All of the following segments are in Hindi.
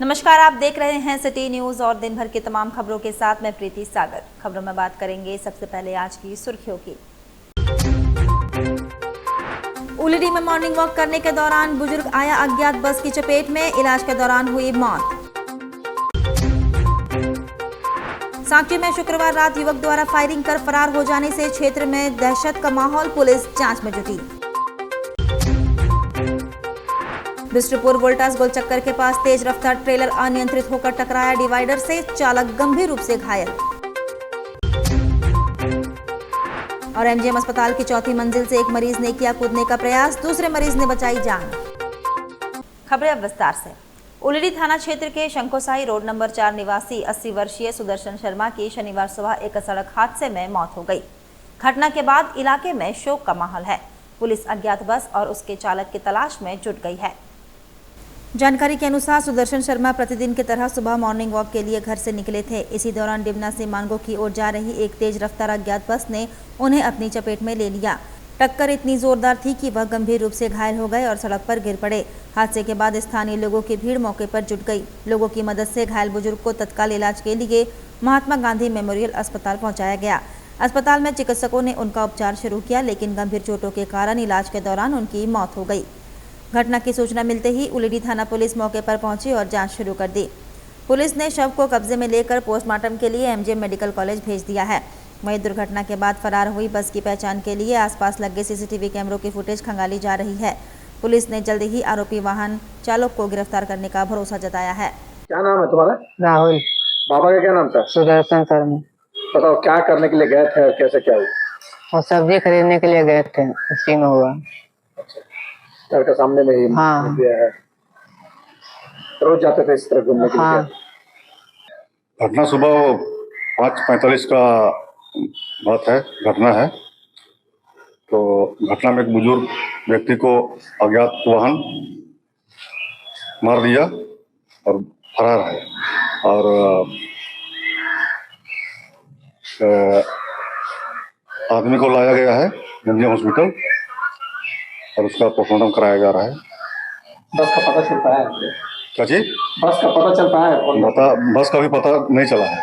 नमस्कार, आप देख रहे हैं सिटी न्यूज और दिन भर की तमाम खबरों के साथ मैं प्रीति सागर। खबरों में बात करेंगे सबसे पहले आज की सुर्खियों की। उलिडी में मॉर्निंग वॉक करने के दौरान बुजुर्ग आया अज्ञात बस की चपेट में, इलाज के दौरान हुई मौत। सांची में शुक्रवार रात युवक द्वारा फायरिंग कर फरार हो जाने से क्षेत्र में दहशत का माहौल, पुलिस जांच में जुटी। बिष्टुपुर वोल्टास गोलचक्कर के पास तेज रफ्तार ट्रेलर अनियंत्रित होकर टकराया डिवाइडर से, चालक गंभीर रूप से घायल। और एमजीएम अस्पताल की चौथी मंजिल से एक मरीज ने किया कूदने का प्रयास, दूसरे मरीज ने बचाई जान। खबरें अब विस्तार से। उलिडी थाना क्षेत्र के शंकोसाई रोड नंबर 4 निवासी 80 वर्षीय सुदर्शन शर्मा की शनिवार सुबह एक सड़क हादसे में मौत हो गई। घटना के बाद इलाके में शोक का माहौल है। पुलिस अज्ञात बस और उसके चालक की तलाश में जुट गई है। जानकारी के अनुसार सुदर्शन शर्मा प्रतिदिन की तरह सुबह मॉर्निंग वॉक के लिए घर से निकले थे। इसी दौरान डिमना से मानगो की ओर जा रही एक तेज रफ्तार अज्ञात बस ने उन्हें अपनी चपेट में ले लिया। टक्कर इतनी जोरदार थी कि वह गंभीर रूप से घायल हो गए और सड़क पर गिर पड़े। हादसे के बाद स्थानीय लोगों की भीड़ मौके पर जुट गई। लोगों की मदद से घायल बुजुर्ग को तत्काल इलाज के लिए महात्मा गांधी मेमोरियल अस्पताल पहुंचाया गया। अस्पताल में चिकित्सकों ने उनका उपचार शुरू किया, लेकिन गंभीर चोटों के कारण इलाज के दौरान उनकी मौत हो गई। घटना की सूचना मिलते ही उलिडी थाना पुलिस मौके पर पहुंची और जांच शुरू कर दी। पुलिस ने शव को कब्जे में लेकर पोस्टमार्टम के लिए एमजीएम मेडिकल कॉलेज भेज दिया है। वहीं दुर्घटना के बाद फरार हुई बस की पहचान के लिए आसपास लगे सीसीटीवी कैमरों की फुटेज खंगाली जा रही है। पुलिस ने जल्द ही आरोपी वाहन चालक को गिरफ्तार करने का भरोसा जताया है। क्या नाम है तुम्हारा? राहुल। बाबा का क्या नाम था? सुदर्शन शर्मा। बताओ क्या करने के लिए गए थे और कैसे क्या हुआ? और सब्जी खरीदने के लिए गए थे, उसी में हुआ। घर के सामने में ही हाँ। दिया है। रोज जाते थे इस तरह घूमने के लिए? हाँ। घटना सुबह 5:45 का बात है, घटना है। तो घटना में एक बुजुर्ग व्यक्ति को अज्ञात वाहन मार दिया और फरार है। और आदमी को लाया गया है एमजीएम हॉस्पिटल और उसका पोस्टमार्टम कराया जा रहा है। बस का पता चल पाया है? क्या चीज? बस का पता चल पाया है? बस का भी पता नहीं चला है।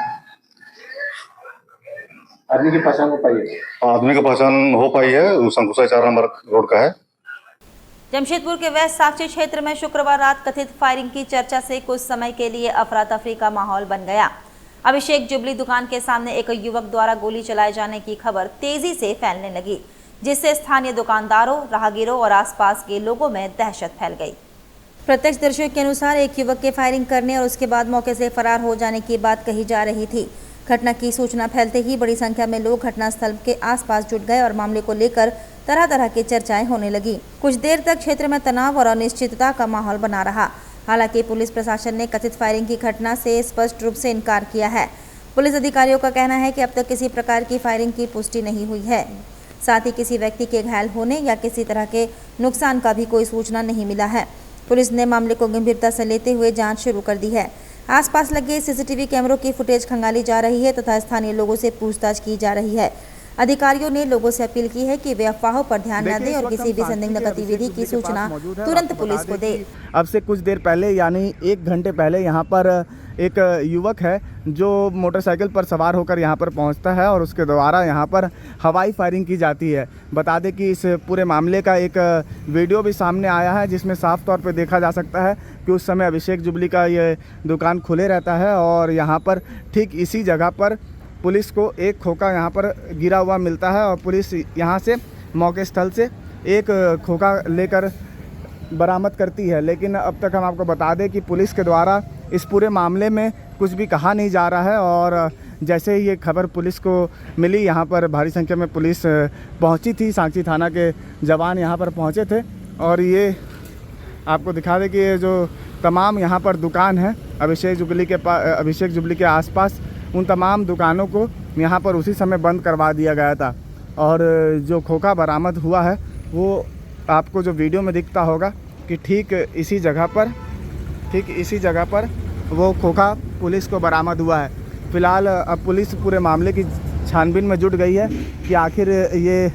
आदमी की पहचान हो पाई है? आदमी की पहचान हो पाई है, वो शंकुसाई 4 नंबर रोड का है। जमशेदपुर के वेस्ट साक्षी क्षेत्र में शुक्रवार रात कथित फायरिंग की चर्चा से कुछ समय के लिए अफरा तफरी का माहौल बन गया। अभिषेक जुबली दुकान के सामने एक युवक द्वारा गोली चलाए जाने की खबर तेजी से फैलने लगी, जिससे स्थानीय दुकानदारों, राहगीरों और आसपास के लोगों में दहशत फैल गई। प्रत्यक्षदर्शियों के अनुसार एक युवक के फायरिंग करने और उसके बाद मौके से फरार हो जाने की बात कही जा रही थी। घटना की सूचना फैलते ही बड़ी संख्या में लोग घटनास्थल के आसपास जुट गए और मामले को लेकर तरह तरह की चर्चाएं होने लगी। कुछ देर तक क्षेत्र में तनाव और अनिश्चितता का माहौल बना रहा। हालांकि पुलिस प्रशासन ने कथित फायरिंग की घटना से स्पष्ट रूप से इनकार किया है। पुलिस अधिकारियों का कहना है कि अब तक किसी प्रकार की फायरिंग की पुष्टि नहीं हुई है। साथ ही किसी व्यक्ति के घायल होने या किसी तरह के नुकसान का भी कोई सूचना नहीं मिला है। पुलिस ने मामले को गंभीरता से लेते हुए जांच शुरू कर दी है। आसपास लगे सीसीटीवी कैमरों की फुटेज खंगाली जा रही है तथा स्थानीय लोगों से पूछताछ की जा रही है। अधिकारियों ने लोगों से अपील की है कि वे अफवाहों पर ध्यान न दें और किसी भी संदिग्ध गतिविधि की सूचना तुरंत पुलिस को दें। अब से कुछ देर पहले यानी 1 घंटे पहले यहाँ पर एक युवक है जो मोटरसाइकिल पर सवार होकर यहाँ पर पहुँचता है और उसके द्वारा यहाँ पर हवाई फायरिंग की जाती है। बता दें कि इस पूरे मामले का एक वीडियो भी सामने आया है, जिसमें साफ तौर पे देखा जा सकता है कि उस समय अभिषेक जुबली का ये दुकान खुले रहता है और यहाँ पर ठीक इसी जगह पर पुलिस को एक खोखा यहाँ पर गिरा हुआ मिलता है और पुलिस यहाँ से मौके स्थल से एक खोखा लेकर बरामद करती है। लेकिन अब तक हम आपको बता दें कि पुलिस के द्वारा इस पूरे मामले में कुछ भी कहा नहीं जा रहा है और जैसे ही ये खबर पुलिस को मिली, यहाँ पर भारी संख्या में पुलिस पहुँची थी। सांची थाना के जवान यहाँ पर पहुँचे थे और ये आपको दिखा दें कि ये जो तमाम यहाँ पर दुकान है अभिषेक जुबली के आसपास, उन तमाम दुकानों को यहाँ पर उसी समय बंद करवा दिया गया था। और जो खोखा बरामद हुआ है वो आपको जो वीडियो में दिखता होगा कि ठीक इसी जगह पर वो खोखा पुलिस को बरामद हुआ है। फ़िलहाल अब पुलिस पूरे मामले की छानबीन में जुट गई है कि आखिर ये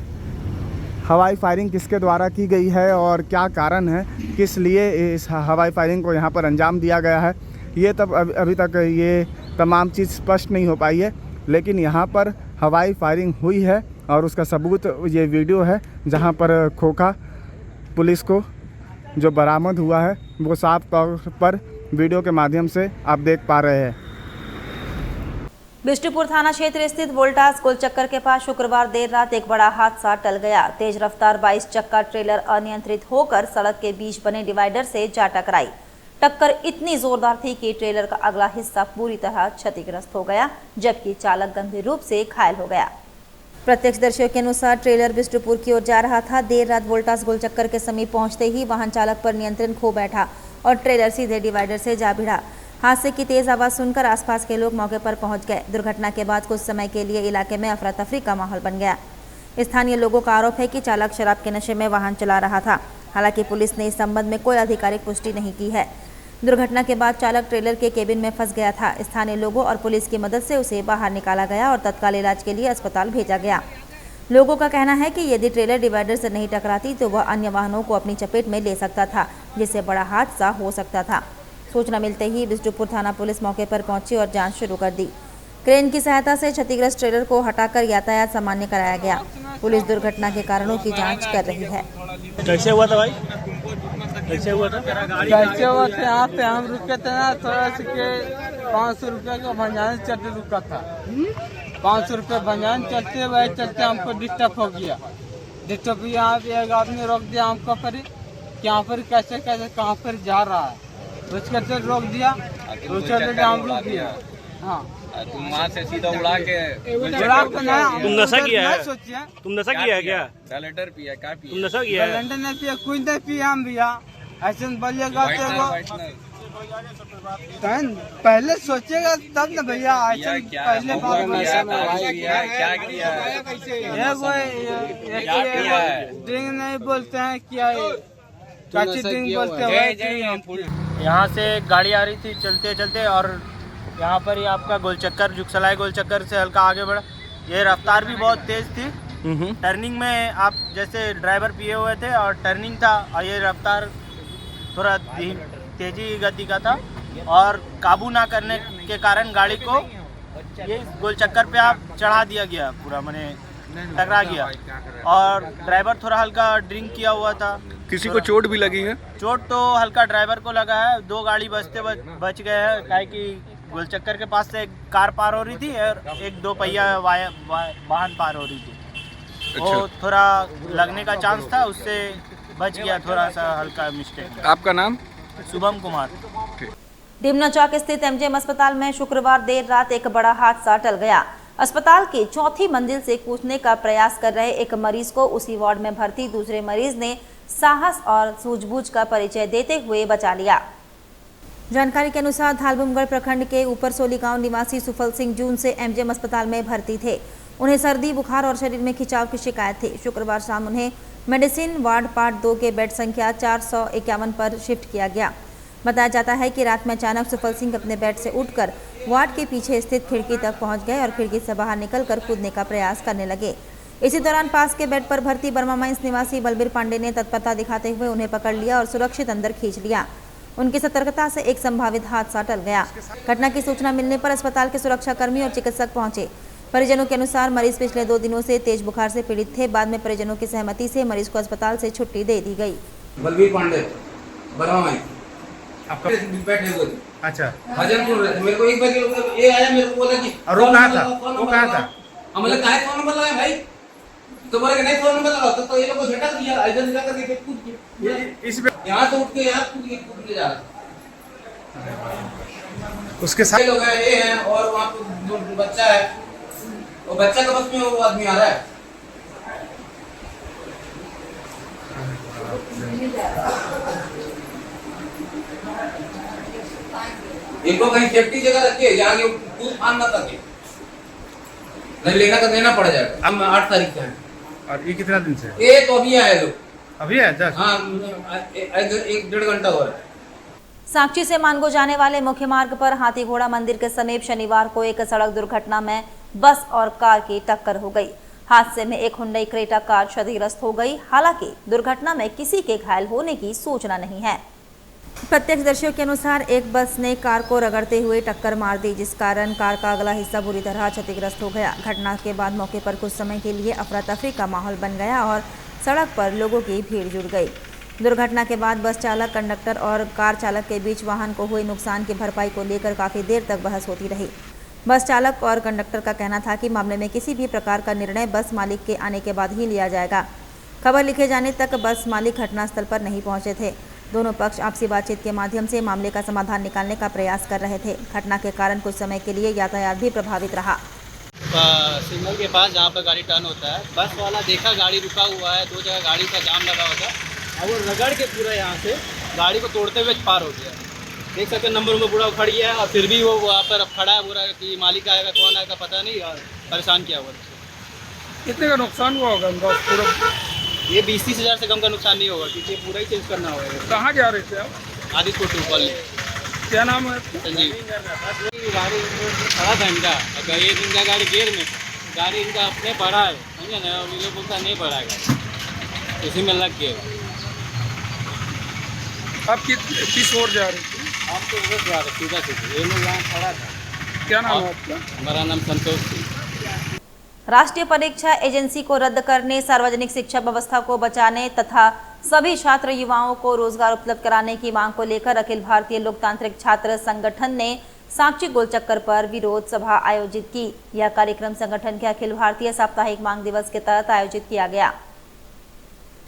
हवाई फायरिंग किसके द्वारा की गई है और क्या कारण है, किस लिए इस हवाई फायरिंग को यहाँ पर अंजाम दिया गया है। ये तब अभी तक ये तमाम चीज़ स्पष्ट नहीं हो पाई है, लेकिन यहाँ पर हवाई फायरिंग हुई है और उसका सबूत ये वीडियो है जहाँ पर खोखा पुलिस को जो बरामद हुआ है वो साफ तौर पर वीडियो के माध्यम से आप देख पा रहे हैं। बिष्टुपुर थाना क्षेत्र स्थित वोल्टास गोलचक्कर के पास शुक्रवार देर रात एक बड़ा हादसा टल गया। तेज रफ्तार 22 चक्का ट्रेलर अनियंत्रित होकर सड़क के बीच बने डिवाइडर से जा टकराई। टक्कर इतनी जोरदार थी कि ट्रेलर का अगला हिस्सा पूरी तरह क्षतिग्रस्त हो गया, जबकि चालक गंभीर रूप से घायल हो गया। प्रत्यक्षदर्शियों के अनुसार ट्रेलर बिष्टुपुर की ओर जा रहा था। देर रात वोल्टास गोलचक्कर के समीप पहुंचते ही वाहन चालक पर नियंत्रण खो बैठा और ट्रेलर सीधे डिवाइडर से जा भिड़ा। हादसे की तेज आवाज सुनकर आसपास के लोग मौके पर पहुंच गए। दुर्घटना के बाद कुछ समय के लिए इलाके में अफरा तफरी का माहौल बन गया। स्थानीय लोगों का आरोप है कि चालक शराब के नशे में वाहन चला रहा था। हालांकि पुलिस ने इस संबंध में कोई आधिकारिक पुष्टि नहीं की है। दुर्घटना के बाद चालक ट्रेलर के केबिन में फंस गया था। स्थानीय लोगों और पुलिस की मदद से उसे बाहर निकाला गया और तत्काल इलाज के लिए अस्पताल भेजा गया। लोगों का कहना है कि यदि ट्रेलर डिवाइडर से नहीं टकराती तो वह अन्य वाहनों को अपनी चपेट में ले सकता था, जिससे बड़ा हादसा हो सकता था। सूचना मिलते ही बिष्टुपुर थाना पुलिस मौके पर पहुंची और जांच शुरू कर दी। क्रेन की सहायता से क्षतिग्रस्त ट्रेलर को हटाकर यातायात सामान्य कराया गया। पुलिस दुर्घटना के कारणों की जांच कर रही है। कैसे हुआ था भाई? कैसे हुआ था? यहाँ पे हम रुके थे ना, थोड़ा सा के 500 रुपये का भंजान चलते रुका था। 500 रुपये भंजान चलते वही चलते हमको डिस्टर्ब हो गया। डिस्टर्ब यहाँ पे एक आदमी रोक दिया हमको पर यहाँ पर कैसे कैसे कहाँ पर जा रहा है, उसके से रोक दिया। चलते हम रुक दिया। हाँ, तुम वहाँ से सीधा उड़ा के तुम नशा किया है? सोचिए तुम नशा किया है क्या? सिलेंडर पिया क्या पिया? तुम नशा किया है? सिलेंडर नहीं पिया, कुछ नहीं पिया हम भैया। ऐसे बोलिएगा पहले सोचेगा तब न भैया। ऐसे पहले ड्रिंक नहीं बोलते हैं, क्या ड्रिंक बोलते हैं। यहाँ से गाड़ी आ रही थी चलते चलते और यहाँ पर ही आपका गोलचक्कर जुगसलाई गोलचक्कर से हल्का आगे बढ़ा। ये रफ्तार भी बहुत तेज़ थी। टर्निंग में आप जैसे ड्राइवर पिए हुए थे और टर्निंग था और ये रफ्तार थोड़ा तेज़ी गति का था और काबू ना करने के कारण गाड़ी को ये गोलचक्कर पे आप चढ़ा दिया गया, पूरा माने टकरा गया। और ड्राइवर थोड़ा हल्का ड्रिंक किया हुआ था। किसी को चोट भी लगी है? चोट तो हल्का ड्राइवर को लगा है। 2 गाड़ी बच गए हैं, काहे कि गोलचक्कर के पास से एक कार पार हो रही थी और एक 2 पहिया वाहन पार हो रही थी। वो थोड़ा लगने का चांस था, उससे बच गया, थोड़ा सा हल्का मिस्टेक। आपका नाम? शुभम कुमार। डिमना चौक स्थित एमजीएम अस्पताल में शुक्रवार देर रात एक बड़ा हादसा टल गया। अस्पताल की 4थी मंजिल से कूदने का प्रयास कर रहे एक मरीज को उसी वार्ड में भर्ती दूसरे मरीज ने साहस और सूझबूझ का परिचय देते हुए बचा लिया। जानकारी के अनुसार धालबुमगढ़ प्रखंड के ऊपरसोली गांव निवासी सुफल सिंह जून से एमजीएम अस्पताल में भर्ती थे। उन्हें सर्दी, बुखार और शरीर में खिंचाव की शिकायत थी। शुक्रवार शाम उन्हें मेडिसिन वार्ड पार्ट 2 के बेड संख्या 451 पर शिफ्ट किया गया। बताया जाता है कि रात में अचानक सुफल सिंह अपने बेड से उठकर वार्ड के पीछे स्थित खिड़की तक पहुंच गए और खिड़की से बाहर निकलकर कूदने का प्रयास करने लगे। इसी दौरान पास के बेड पर भर्ती बर्मा माइंस निवासी बलबीर पांडे ने तत्परता दिखाते हुए उन्हें पकड़ लिया और सुरक्षित अंदर खींच लिया। उनकी सतर्कता से एक संभावित हादसा टल गया। घटना की सूचना मिलने पर अस्पताल के सुरक्षाकर्मी और चिकित्सक पहुंचे। परिजनों के अनुसार मरीज पिछले 2 दिनों से तेज बुखार से पीड़ित थे। बाद में परिजनों की सहमति से मरीज को अस्पताल से छुट्टी दे दी गई। बलबीर पांडे बर्मा माइंस आपका बैठे हुए थे। अच्छा, हजरपुर रहते। मेरे को एक बार ये आया, मेरे को बोला कि और वो कहाँ था? वो कहाँ था? हमने कहा फोन नंबर लगाया भाई, तो बोला कि नहीं फोन नंबर लगाओ। तो ये लोग को झटक दिया, इधर जा करके कूद के इस यहाँ से उठ के यहाँ कूद के जा रहा। उसके साथ लोग हैं, ये हैं और वहाँ पे बच्चा है, वो बच्चा का बस में वो आदमी आ रहा है। इनको कहीं सेफ्टी जगह रखिए जहाँ ये कूद फान ना सके, नहीं लेना तो देना पड़ जाएगा। हम 8 तारीख का है। और ये कितना दिन से? ये तो अभी आए लोग, अभी है 10? हाँ, 1-1.5 घंटा हो रहा है। साक्षी से मानगो जाने वाले मुख्य मार्ग पर हाथी घोड़ा मंदिर के समीप शनिवार को एक सड़क दुर्घटना में बस और कार की टक्कर हो गई। हादसे में एक हुंडई क्रेटा कार क्षतिग्रस्त हो गई। हालांकि दुर्घटना में किसी के घायल होने की सूचना नहीं है। प्रत्यक्षदर्शियों के अनुसार एक बस ने कार को रगड़ते हुए टक्कर मार दी, जिस कारण कार का अगला हिस्सा बुरी तरह क्षतिग्रस्त हो गया। घटना के बाद मौके पर कुछ समय के लिए अफरा तफरी का माहौल बन गया और सड़क पर लोगों की भीड़ जुट गई। दुर्घटना के बाद बस चालक, कंडक्टर और कार चालक के बीच वाहन को हुए नुकसान की भरपाई को लेकर काफ़ी देर तक बहस होती रही। बस चालक और कंडक्टर का कहना था कि मामले में किसी भी प्रकार का निर्णय बस मालिक के आने के बाद ही लिया जाएगा। खबर लिखे जाने तक बस मालिक घटनास्थल पर नहीं पहुंचे थे। दोनों पक्ष आपसी बातचीत के माध्यम से मामले का समाधान निकालने का प्रयास कर रहे थे। घटना के कारण कुछ समय के लिए यातायात भी प्रभावित रहा। सिग्नल के पास जहाँ पर गाड़ी टर्न होता है, बस वाला देखा गाड़ी रुका हुआ है, 2 जगह गाड़ी का जाम लगा होता है और वो रगड़ के पूरा यहाँ से गाड़ी को तोड़ते हुए पार हो गया। देख सकते नंबर पूरा उखड़ गया है और फिर भी वो वहाँ पर खड़ा है पूरा कि मालिक आएगा कौन आएगा पता नहीं, और परेशान किया हुआ। कितने का नुकसान हुआ होगा इनका पूरा? ये 20-30 हज़ार से कम का नुकसान नहीं होगा क्योंकि पूरा ही चेंज करना होगा। कहाँ जा रहे थे आप? आदित्य टू क्या नाम है? संजीव। गाड़ी खड़ा था इनका, अगर ये इनका गाड़ी गेयर में, गाड़ी इनका अपने पड़ा है, समझे ना, और ये लोग बोलता नहीं पड़ाएगा, इसी में लग गया। आप किस ओर जा रहे थे? हम तो उधर जा रहे सीधा सीधे, ये लोग यहाँ खड़ा था। क्या नाम है आपका? हमारा नाम संतोष सिंह। राष्ट्रीय परीक्षा एजेंसी को रद्द करने, सार्वजनिक शिक्षा व्यवस्था को बचाने तथा सभी छात्र युवाओं को रोजगार उपलब्ध कराने की मांग को लेकर अखिल भारतीय लोकतांत्रिक छात्र संगठन ने साक्षी गोलचक्कर पर विरोध सभा आयोजित की। यह कार्यक्रम संगठन के अखिल भारतीय साप्ताहिक मांग दिवस के तहत आयोजित किया गया।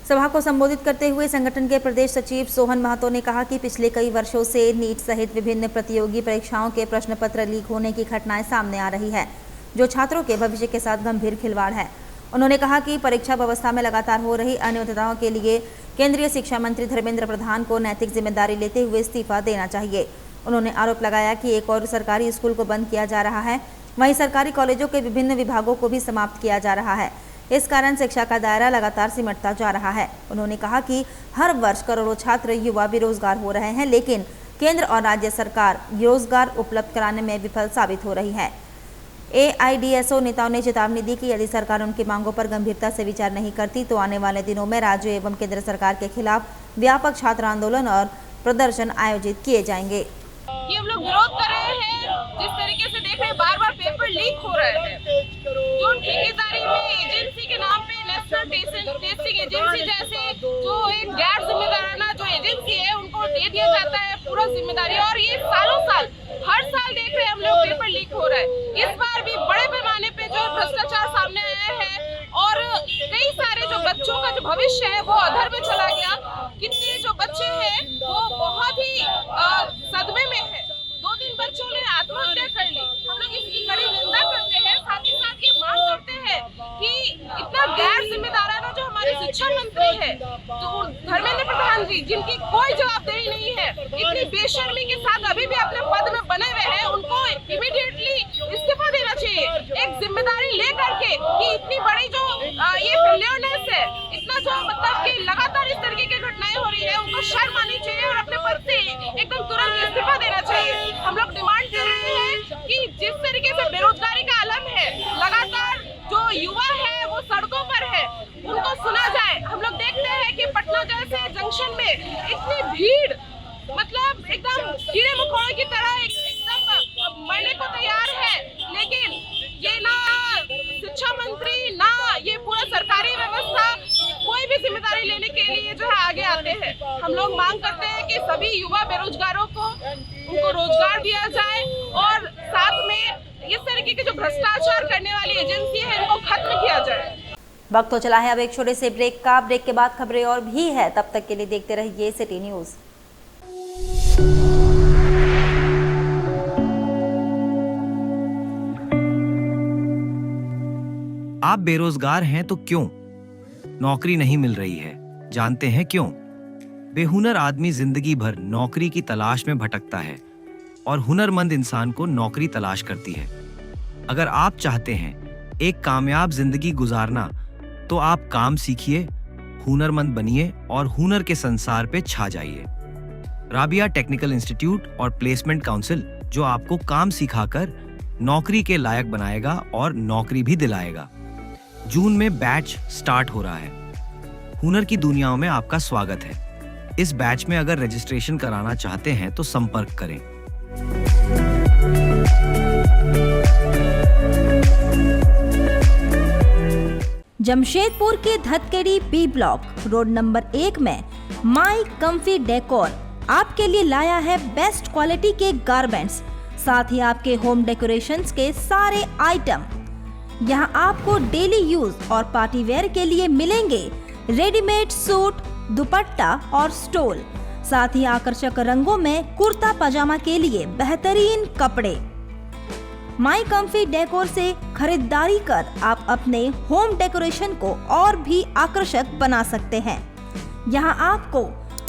सभा को संबोधित करते हुए संगठन के प्रदेश सचिव सोहन महतो ने कहा कि पिछले कई वर्षों से नीट सहित विभिन्न प्रतियोगी परीक्षाओं के प्रश्न पत्र लीक होने की घटनाएं सामने आ रही है, जो छात्रों के भविष्य के साथ गंभीर खिलवाड़ है। उन्होंने कहा कि परीक्षा व्यवस्था में लगातार हो रही अनियमितताओं के लिए केंद्रीय शिक्षा मंत्री धर्मेंद्र प्रधान को नैतिक जिम्मेदारी लेते हुए इस्तीफा देना चाहिए। उन्होंने आरोप लगाया कि एक और सरकारी स्कूल को बंद किया जा रहा है, वहीं सरकारी कॉलेजों के विभिन्न विभागों को भी समाप्त किया जा रहा है। इस कारण शिक्षा का दायरा लगातार सिमटता जा रहा है। उन्होंने कहा कि हर वर्ष करोड़ों छात्र युवा बेरोजगार हो रहे हैं, लेकिन केंद्र और राज्य सरकार रोजगार उपलब्ध कराने में विफल साबित हो रही है। AIDSO नेताओं ने चेतावनी दी कि यदि सरकार उनकी मांगों पर गंभीरता से विचार नहीं करती तो आने वाले दिनों में राज्य एवं केंद्र सरकार के खिलाफ व्यापक छात्र आंदोलन और प्रदर्शन आयोजित किए जाएंगे। ये हम लोग विरोध कर रहे हैं। जिस तरीके से देख रहे हैं, बार-बार पेपर लीक हो रहे हैं। जो ठेकेदारी में एजेंसी के नाम पे नेशनल टेस्टिंग एजेंसी जैसे जो एक गैर जिम्मेदाराना जो एजेंसी है, उनको दे दिया जाता है पूरा जिम्मेदारी, और ये सालों साल हर साल देख रहे हैं हम लोग पेपर लीक हो रहा है। इस बार भी बड़े पैमाने पे जो भ्रष्टाचार सामने आया है और कई सारे जो बच्चों का जो भविष्य है वो अधर में चला गया। कितने जो बच्चे हैं वो बहुत ही सदमे में है। 2-3 बच्चों ने आत्महत्या कर ली। हम लोग इसकी कड़ी निंदा करते हैं, साथ ही साथ ये मांग करते हैं कि इतना गैर जिम्मेदाराना जो हमारे शिक्षा मंत्री है, तो धर्मेंद्र प्रधान जी, जिनकी कोई जवाबदेही नहीं है, इतनी बेशर्मी के साथ अभी भी अपने पद में बने हुए हैं, उनको इमीडिएटली इस्तीफा देना चाहिए। एक जिम्मेदारी लेकर के कि इतनी बड़ी जो ये फेल्योरनेस है, इतना जो मतलब कि लगातार इस तरीके की घटनाएं हो रही है, उनको शर्म आनी चाहिए और अपने पद से एकदम तुरंत इस्तीफा देना चाहिए। हम लोग डिमांड कर रहे हैं कि जिस तरीके से बेरोजगारी का आलम है, लगातार जो युवा है वो सड़कों पर है, उनको सुना जाए। हम लोग देखते हैं कि पटना जैसे जंक्शन में इतनी भीड़, मतलब एकदम कीड़े मकोड़ों की तरह एकदम मरने को तैयार है, लेकिन ये ना शिक्षा मंत्री ना ये पूरा सरकारी व्यवस्था कोई भी जिम्मेदारी लेने के लिए जो है आगे आते हैं। हम लोग मांग करते हैं कि सभी युवा बेरोजगारों को उनको रोजगार दिया जाए और साथ में इस तरीके के जो भ्रष्टाचार करने वाली एजेंसी है इनको खत्म किया जाए। वक्त तो चला है अब एक छोटे से ब्रेक का। ब्रेक के बाद खबरें और भी है, तब तक के लिए देखते रहिए सिटी न्यूज। आप बेरोजगार हैं तो क्यों? नौकरी नहीं मिल रही है, जानते हैं क्यों? बेहुनर आदमी जिंदगी भर नौकरी की तलाश में भटकता है और हुनरमंद इंसान को नौकरी तलाश करती है। अगर आप चाहते हैं एक कामयाब जिंदगी गुजारना, तो आप काम सीखिए, हुनरमंद बनिए और हुनर के संसार पे छा जाइए। राबिया टेक्निकल इंस्टीट्यूट और प्लेसमेंट काउंसिल, जो आपको काम सिखाकर नौकरी के लायक बनाएगा और नौकरी भी दिलाएगा। जून में बैच स्टार्ट हो रहा है। हुनर की दुनियाओं में आपका स्वागत है। इस बैच में अगर रजिस्ट्रेशन कराना चाहते हैं तो संपर्क करें। जमशेदपुर के धतकेड़ी बी ब्लॉक रोड नंबर 1 में माई कम्फी डेकोर आपके लिए लाया है बेस्ट क्वालिटी के गारमेंट्स, साथ ही आपके होम डेकोरेशंस के सारे आइटम। यहाँ आपको डेली यूज और पार्टी वेयर के लिए मिलेंगे रेडीमेड सूट, दुपट्टा और स्टोल, साथ ही आकर्षक रंगों में कुर्ता पजामा के लिए बेहतरीन कपड़े। माई कम्फी डेकोर से खरीदारी कर आप अपने होम डेकोरेशन को और भी आकर्षक बना सकते हैं। यहाँ आपको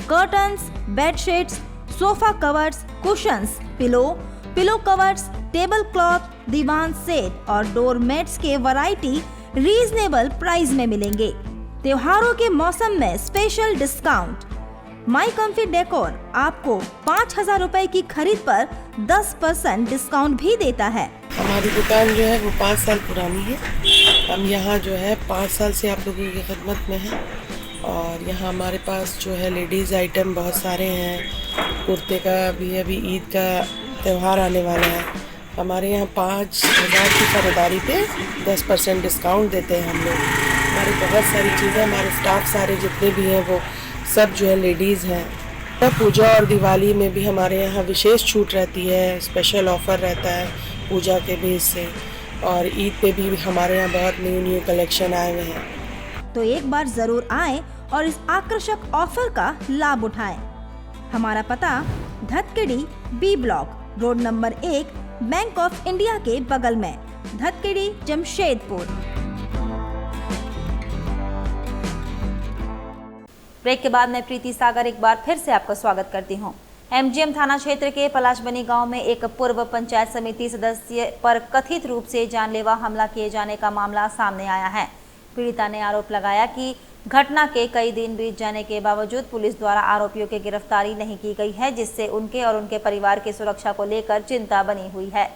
curtains, bedsheets, sofa covers, cushions, pillow covers, table cloth, दीवान सेट और डोर मैट्स के वैरायटी रीजनेबल प्राइस में मिलेंगे। त्योहारों के मौसम में special discount. My comfy decor आपको 5,000 रुपए की खरीद पर 10% डिस्काउंट भी देता है। हमारी दुकान जो है वो 5 साल पुरानी है। हम यहाँ जो है 5 साल से आप लोगों की खिदमत में हैं और यहाँ हमारे पास जो है लेडीज़ आइटम बहुत सारे हैं। कुर्ते का भी अभी ईद का त्यौहार आने वाला है, हमारे यहाँ 5,000 की खरीदारी पे 10% डिस्काउंट देते हैं हम लोग। हमारी बहुत सारी चीज़ें, हमारे स्टाफ सारे जितने भी हैं वो सब जो है लेडीज़ हैं। पूजा और दिवाली में भी हमारे यहाँ विशेष छूट रहती है, स्पेशल ऑफ़र रहता है पूजा के बेस से, और ईद पे भी हमारे यहाँ बहुत न्यू कलेक्शन आए हुए हैं। तो एक बार जरूर आएं और इस आकर्षक ऑफर का लाभ उठाएं। हमारा पता Dhatkedi B block road number 1 bank of India के बगल में, धतकेड़ी, जमशेदपुर। ब्रेक के बाद मैं प्रीति सागर एक बार फिर से आपका स्वागत करती हूं। एमजीएम थाना क्षेत्र के पलाशबनी गांव में एक पूर्व पंचायत समिति सदस्य पर कथित रूप से जानलेवा हमला किए जाने का मामला सामने आया है। पीड़िता ने आरोप लगाया कि घटना के कई दिन बीत जाने के बावजूद पुलिस द्वारा आरोपियों की गिरफ्तारी नहीं की गई है, जिससे उनके और उनके परिवार की सुरक्षा को लेकर चिंता बनी हुई है।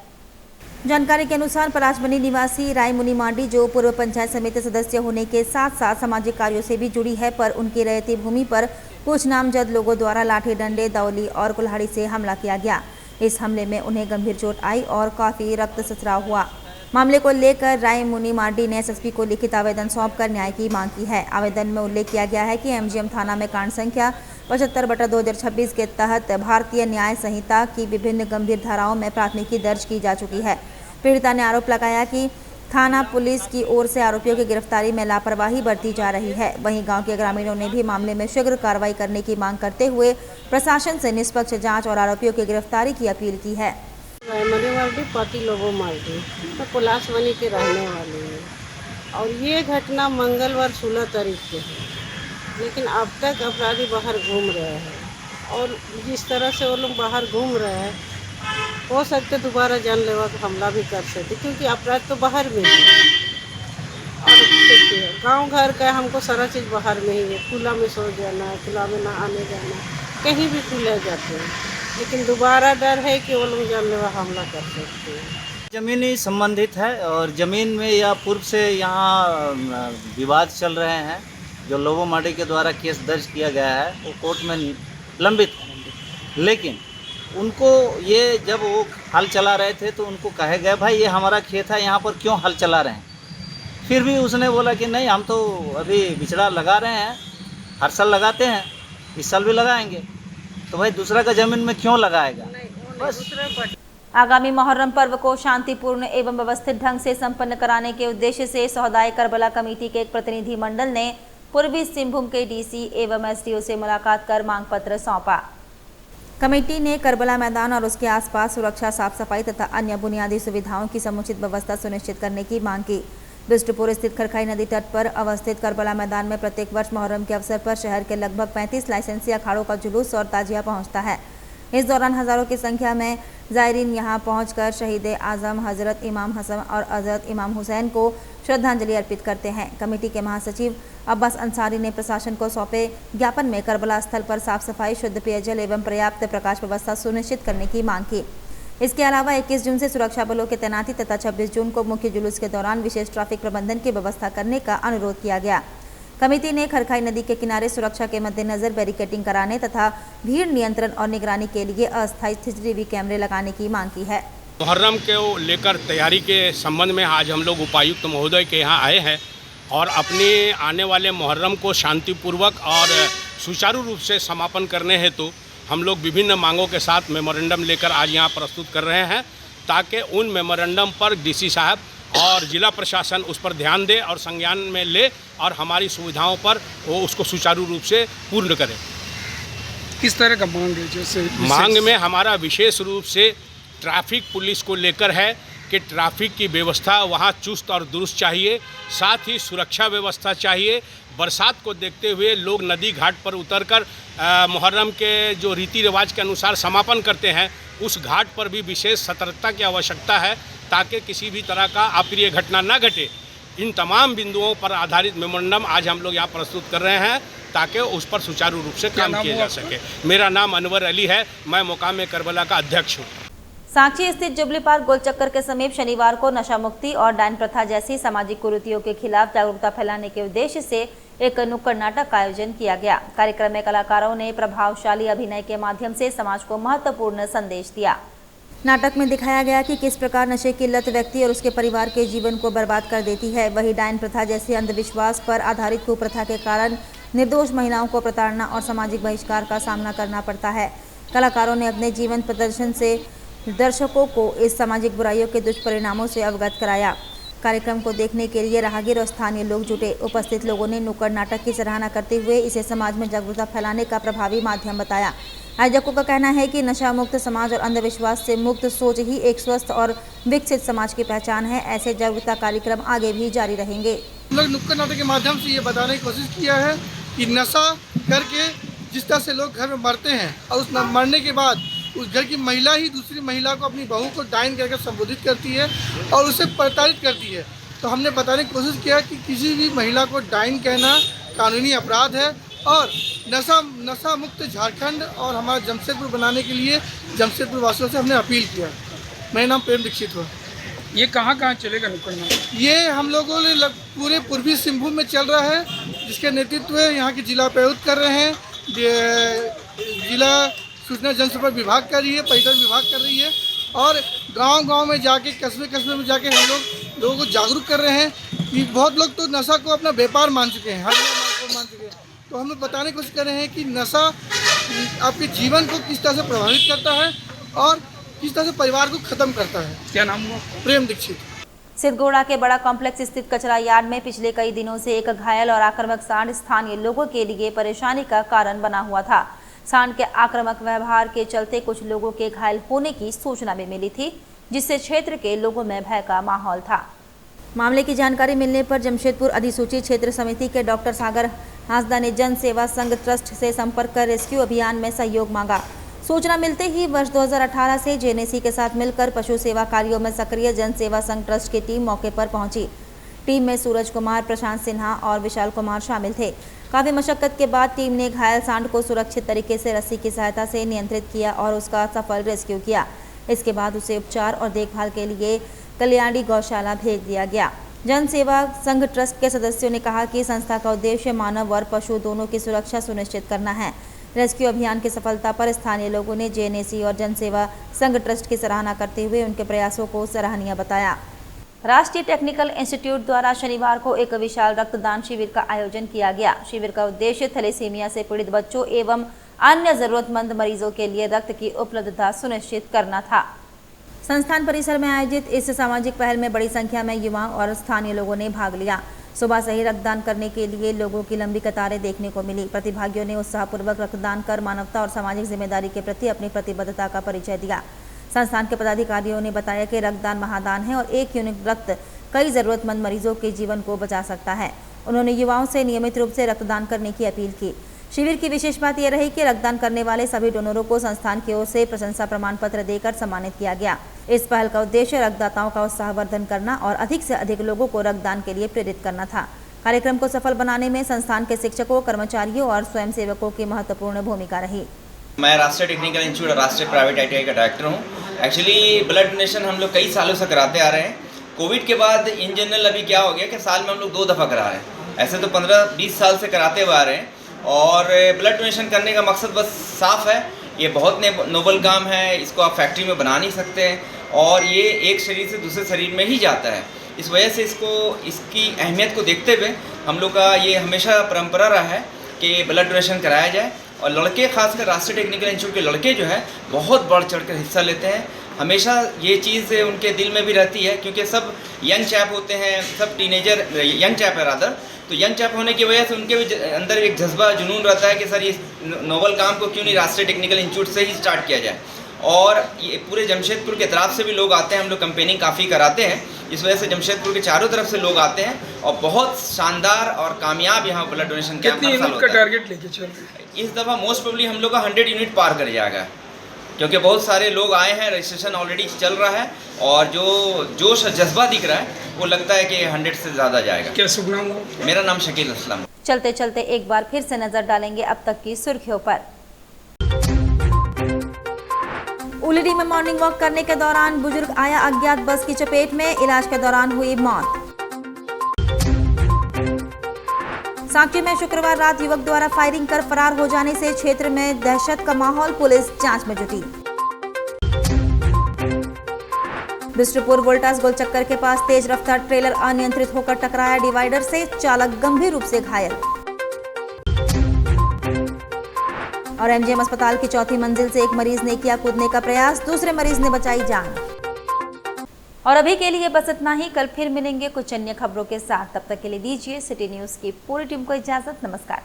जानकारी के अनुसार पलाशबनी निवासी रायमुनी मांडी, जो पूर्व पंचायत समिति सदस्य होने के साथ साथ सामाजिक कार्यों से भी जुड़ी है, पर उनकी रहती भूमि पर कुछ नामजद लोगों द्वारा लाठी डंडे, दौली और कुल्हाड़ी से हमला किया गया। इस हमले में उन्हें गंभीर चोट आई और काफी रक्तस्राव हुआ। मामले को लेकर रायमुनी मांडी ने एसएसपी को लिखित आवेदन सौंपकर न्याय की मांग की है। आवेदन में उल्लेख किया गया है कि एमजीएम थाना में कांड संख्या 75/2026 के तहत भारतीय न्याय संहिता की विभिन्न गंभीर धाराओं में प्राथमिकी दर्ज की जा चुकी है। पीड़िता ने आरोप लगाया कि थाना पुलिस की ओर से आरोपियों की गिरफ्तारी में लापरवाही बरती जा रही है। वहीं गांव के ग्रामीणों ने भी मामले में शीघ्र कार्रवाई करने की मांग करते हुए प्रशासन से निष्पक्ष जांच और आरोपियों की गिरफ्तारी की अपील की है। पति लोगों मार्डी तो पलाशबनी के रहने वाले हैं और ये घटना मंगलवार 16 तारीख को है, लेकिन अब तक अपराधी बाहर घूम रहे हैं और जिस तरह से वो लोग बाहर घूम रहे हैं, हो सकते दोबारा जानलेवा का हमला भी कर सकते, क्योंकि अपराध तो बाहर में है। और देखिए गांव घर का हमको सारा चीज़ बाहर में ही है, खुला में सो जाना, खुला में नहाने जाना, कहीं भी खुले जाते हैं, लेकिन दोबारा डर है कि वो लोग जानलेवा हमला कर सकते हैं। जमीनी संबंधित है और ज़मीन में या पूर्व से यहाँ विवाद चल रहे हैं। जो लोबो मांडी के द्वारा केस दर्ज किया गया है वो कोर्ट में लंबित है, लेकिन उनको ये जब वो हल चला रहे थे तो उनको कहे गए भाई ये हमारा खेत है, यहाँ पर क्यों हल चला रहे हैं। फिर भी उसने बोला कि नहीं, हम तो अभी बिचड़ा लगा रहे हैं, हर साल लगाते हैं, इस साल भी लगाएंगे, तो भाई दूसरा का ज़मीन में क्यों लगाएगा। बस आगामी मुहर्रम पर्व को शांतिपूर्ण एवं व्यवस्थित ढंग से संपन्न कराने के उद्देश्य से सौदाए करबला कमेटी के एक प्रतिनिधि मंडल ने पूर्वी सिंहभूम के डीसी एवं एसडीओ से मुलाकात कर मांग पत्र सौंपा। कमेटी ने करबला मैदान और उसके आसपास सुरक्षा, साफ सफाई तथा अन्य बुनियादी सुविधाओं की समुचित व्यवस्था सुनिश्चित करने की मांग की। बिष्टुपुर स्थित खरखाई नदी तट पर अवस्थित करबला मैदान में प्रत्येक वर्ष मुहर्रम के अवसर पर शहर के लगभग 35 लाइसेंसी अखाड़ों का जुलूस और ताजिया पहुंचता है। इस दौरान हजारों की संख्या में जायरीन यहां पहुंचकर शहीद आजम हजरत इमाम हसन और हजरत इमाम हुसैन को श्रद्धांजलि अर्पित करते हैं। कमेटी के महासचिव अब्बास अंसारी ने प्रशासन को सौंपे ज्ञापन में करबला स्थल पर साफ सफाई, शुद्ध पेयजल एवं पर्याप्त प्रकाश व्यवस्था सुनिश्चित करने की मांग की। इसके अलावा 21 जून से सुरक्षा बलों की तैनाती तथा 26 जून को मुख्य जुलूस के दौरान विशेष ट्रैफिक प्रबंधन की व्यवस्था करने का अनुरोध किया गया। समिति ने खरखाई नदी के किनारे सुरक्षा के मद्देनजर बैरिकेडिंग कराने तथा भीड़ नियंत्रण और निगरानी के लिए अस्थायी CCTV कैमरे लगाने की मांग की है। मुहर्रम को लेकर तैयारी के संबंध में आज हम लोग उपायुक्त महोदय के यहाँ आए हैं और अपने आने वाले मुहर्रम को शांतिपूर्वक और सुचारू रूप से समापन करने हेतु हम लोग विभिन्न मांगों के साथ मेमोरेंडम लेकर आज यहाँ प्रस्तुत कर रहे हैं, ताकि उन मेमोरेंडम पर DC साहब और जिला प्रशासन उस पर ध्यान दे और संज्ञान में ले और हमारी सुविधाओं पर वो उसको सुचारू रूप से पूर्ण करे। किस तरह का मांग है? जैसे मांग में हमारा विशेष रूप से ट्रैफिक पुलिस को लेकर है कि ट्रैफिक की व्यवस्था वहाँ चुस्त और दुरुस्त चाहिए, साथ ही सुरक्षा व्यवस्था चाहिए। बरसात को देखते हुए लोग नदी घाट पर उतरकर मुहर्रम के जो रीति रिवाज के अनुसार समापन करते हैं, उस घाट पर भी विशेष सतर्कता की आवश्यकता है, ताकि किसी भी तरह का अप्रिय घटना न घटे। इन तमाम बिंदुओं पर आधारित मेमोरेंडम आज हम लोग यहाँ प्रस्तुत कर रहे हैं, ताकि उस पर सुचारू रूप से काम किया जा सके। मेरा नाम अनवर अली है, मैं मुकाम करबला का अध्यक्ष हूँ। सांची स्थित जुबली पार्क गोलचक्कर के समीप शनिवार को नशा मुक्ति और डायन प्रथा जैसी सामाजिक कुरीतियों के खिलाफ जागरूकता फैलाने के उद्देश्य से एक नुक्कड़ नाटक का आयोजन किया गया। कार्यक्रम में कलाकारों ने प्रभावशाली अभिनय के माध्यम से समाज को महत्वपूर्ण संदेश दिया। नाटक में दिखाया गया कि किस प्रकार नशे की लत व्यक्ति और उसके परिवार के जीवन को बर्बाद कर देती है। वही डायन प्रथा जैसी अंधविश्वास पर आधारित कुप्रथा के कारण निर्दोष महिलाओं को प्रताड़ना और सामाजिक बहिष्कार का सामना करना पड़ता है। कलाकारों ने अपने जीवन प्रदर्शन से दर्शकों को इस सामाजिक बुराइयों के दुष्परिणामों से अवगत कराया। कार्यक्रम को देखने के लिए राहगीर और स्थानीय लोग जुटे। उपस्थित लोगों ने नुक्कड़ नाटक की सराहना करते हुए इसे समाज में जागरूकता फैलाने का प्रभावी माध्यम बताया। आयोजकों का कहना है कि नशा मुक्त समाज और अंधविश्वास से मुक्त सोच ही एक स्वस्थ और विकसित समाज की पहचान है। ऐसे जागरूकता कार्यक्रम आगे भी जारी रहेंगे। हम लोग नुक्कड़ नाटक के माध्यम से ये बताने की कोशिश किया है कि नशा करके जिस तरह से लोग घर में मरते हैं और उस मरने के बाद उस घर की महिला ही दूसरी महिला को, अपनी बहू को डायन करके संबोधित करती है और उसे प्रताड़ित करती है। तो हमने बताने की कोशिश किया कि किसी भी महिला को डायन कहना कानूनी अपराध है और नशा मुक्त झारखंड और हमारा जमशेदपुर बनाने के लिए जमशेदपुर वासियों से हमने अपील किया। मेरा नाम प्रेम दीक्षित हुआ। ये कहाँ चलेगा नुक्कड़ नाटक? ये हम लोगों ने पूरे पूर्वी सिंहभूम में चल रहा है, जिसके नेतृत्व यहाँ के जिला उपायुक्त कर रहे हैं, जिला सूचना जनसंपर्क विभाग कर रही है, पर्यटन विभाग कर रही है और गांव-गांव में जाके कस्बे में जाके हम लोगों को जागरूक कर रहे हैं कि बहुत लोग तो नशा को अपना व्यापार मान चुके हैं, हर लोग मान चुके हैं। तो हम लोग बताने की कोशिश कर रहे हैं कि नशा आपके जीवन को किस तरह से प्रभावित करता है और किस तरह से परिवार को खत्म करता है। क्या नाम हुआ? प्रेम दीक्षित। सिद्धगोड़ा के बड़ा कॉम्प्लेक्स स्थित कचरा यार्ड में पिछले कई दिनों से एक घायल और आक्रामक सांड स्थानीय लोगों के लिए परेशानी का कारण बना हुआ था। सांड के आक्रामक व्यवहार के चलते कुछ लोगों के घायल होने की सूचना भी मिली थी, जिससे क्षेत्र के लोगों में भय का माहौल था। मामले की जानकारी मिलने पर जमशेदपुर अधिसूचित क्षेत्र समिति के डॉक्टर सागर हांसदा ने जन सेवा संघ ट्रस्ट से संपर्क कर रेस्क्यू अभियान में सहयोग मांगा। सूचना मिलते ही वर्ष 2018 से JNAC के साथ मिलकर पशु सेवा कार्यों में सक्रिय जन सेवा संघ ट्रस्ट की टीम मौके पर पहुंची। टीम में सूरज कुमार, प्रशांत सिन्हा और विशाल कुमार शामिल थे। काफी मशक्कत के बाद टीम ने घायल सांड को सुरक्षित तरीके से रस्सी की सहायता से नियंत्रित किया और उसका सफल रेस्क्यू किया। इसके बाद उसे उपचार और देखभाल के लिए कल्याणी गौशाला भेज दिया गया। जन सेवा संघ ट्रस्ट के सदस्यों ने कहा कि संस्था का उद्देश्य मानव और पशु दोनों की सुरक्षा सुनिश्चित करना है। रेस्क्यू अभियान की सफलता पर स्थानीय लोगों ने JNAC और जन सेवा संघ ट्रस्ट की सराहना करते हुए उनके प्रयासों को सराहनीय बताया। राष्ट्रीय टेक्निकल इंस्टीट्यूट द्वारा शनिवार को एक विशाल रक्तदान शिविर का आयोजन किया गया। शिविर का उद्देश्य थैलेसीमिया से पीड़ित बच्चों एवं अन्य जरूरतमंद मरीजों के लिए रक्त की उपलब्धता सुनिश्चित करना था। संस्थान परिसर में आयोजित इस सामाजिक पहल में बड़ी संख्या में युवाओं और स्थानीय लोगों ने भाग लिया। सुबह से ही रक्तदान करने के लिए लोगों की लंबी कतारें देखने को मिली। प्रतिभागियों ने उत्साहपूर्वक रक्तदान कर मानवता और सामाजिक जिम्मेदारी के प्रति अपनी प्रतिबद्धता का परिचय दिया। संस्थान के पदाधिकारियों ने बताया कि रक्तदान महादान है और एक यूनिट रक्त कई जरूरतमंद मरीजों के जीवन को बचा सकता है। उन्होंने युवाओं से नियमित रूप से रक्तदान करने की अपील की। शिविर की विशेष बात यह रही कि रक्तदान करने वाले सभी डोनरों को संस्थान की ओर से प्रशंसा प्रमाण पत्र देकर सम्मानित किया गया। इस पहल का उद्देश्य रक्तदाताओं का उत्साहवर्धन करना और अधिक से अधिक लोगों को रक्तदान के लिए प्रेरित करना था। कार्यक्रम को सफल बनाने में संस्थान के शिक्षकों, कर्मचारियों और स्वयंसेवकों की महत्वपूर्ण भूमिका रही। मैं राष्ट्रीय टेक्निकल इंस्टीट्यूट और राष्ट्रीय प्राइवेट ITI का डायरेक्टर हूँ। एक्चुअली ब्लड डोनेशन हम लोग कई सालों से कराते आ रहे हैं। कोविड के बाद इन जनरल अभी क्या हो गया कि साल में हम लोग 2 दफ़ा करा रहे हैं। ऐसे तो 15-20 साल से कराते हुए आ रहे हैं और ब्लड डोनेशन करने का मकसद बस साफ है, ये बहुत नोबल काम है, इसको आप फैक्ट्री में बना नहीं सकते और ये एक शरीर से दूसरे शरीर में ही जाता है। इस वजह से इसकी अहमियत को देखते हुए हम लोग का ये हमेशा परंपरा रहा है कि ब्लड डोनेशन कराया जाए और लड़के, खासकर राष्ट्रीय टेक्निकल इंस्टीट्यूट के लड़के जो है बहुत बढ़ चढ़कर हिस्सा लेते हैं। हमेशा ये चीज़ उनके दिल में भी रहती है क्योंकि सब यंग चैप होते हैं, सब टीनेजर यंग चैप है रादर, तो यंग चैप होने की वजह से उनके भी अंदर एक जज्बा जुनून रहता है कि सर ये नोबल काम को क्यों नहीं राष्ट्रीय टेक्निकल इंस्टीट्यूट से ही स्टार्ट किया जाए। और ये पूरे जमशेदपुर के तरफ से भी लोग आते हैं, हम लोग कैंपेनिंग काफ़ी कराते हैं, इस वजह से जमशेदपुर के चारों तरफ से लोग आते हैं और बहुत शानदार और कामयाब यहाँ ब्लड डोनेशन कैंप हर साल होता है। टारगेट लेके चल रहे हैं इस दफ़ा मोस्ट प्रोबेबली हम लोग का 100 यूनिट पार कर जाएगा क्योंकि बहुत सारे लोग आए हैं, रजिस्ट्रेशन ऑलरेडी चल रहा है और जो जोश जज्बा दिख रहा है वो लगता है कि 100 से ज़्यादा जाएगा। क्या शुभ नाम हो? मेरा नाम शकील असलम। चलते चलते एक बार फिर से नजर डालेंगे अब तक की सुर्खियों पर। उलड़ी में मॉर्निंग वॉक करने के दौरान बुजुर्ग आया अज्ञात बस की चपेट में, इलाज के दौरान हुई मौत। सांची में शुक्रवार रात युवक द्वारा फायरिंग कर फरार हो जाने से क्षेत्र में दहशत का माहौल, पुलिस जांच में जुटी। बिष्टुपुर वोल्टास गोलचक्कर के पास तेज रफ्तार ट्रेलर अनियंत्रित होकर टकराया डिवाइडर से, चालक गंभीर रूप से घायल। और एमजीएम अस्पताल की चौथी मंजिल से एक मरीज ने किया कूदने का प्रयास, दूसरे मरीज ने बचाई जान। और अभी के लिए बस इतना ही, कल फिर मिलेंगे कुछ अन्य खबरों के साथ, तब तक के लिए दीजिए सिटी न्यूज की पूरी टीम को इजाजत। नमस्कार।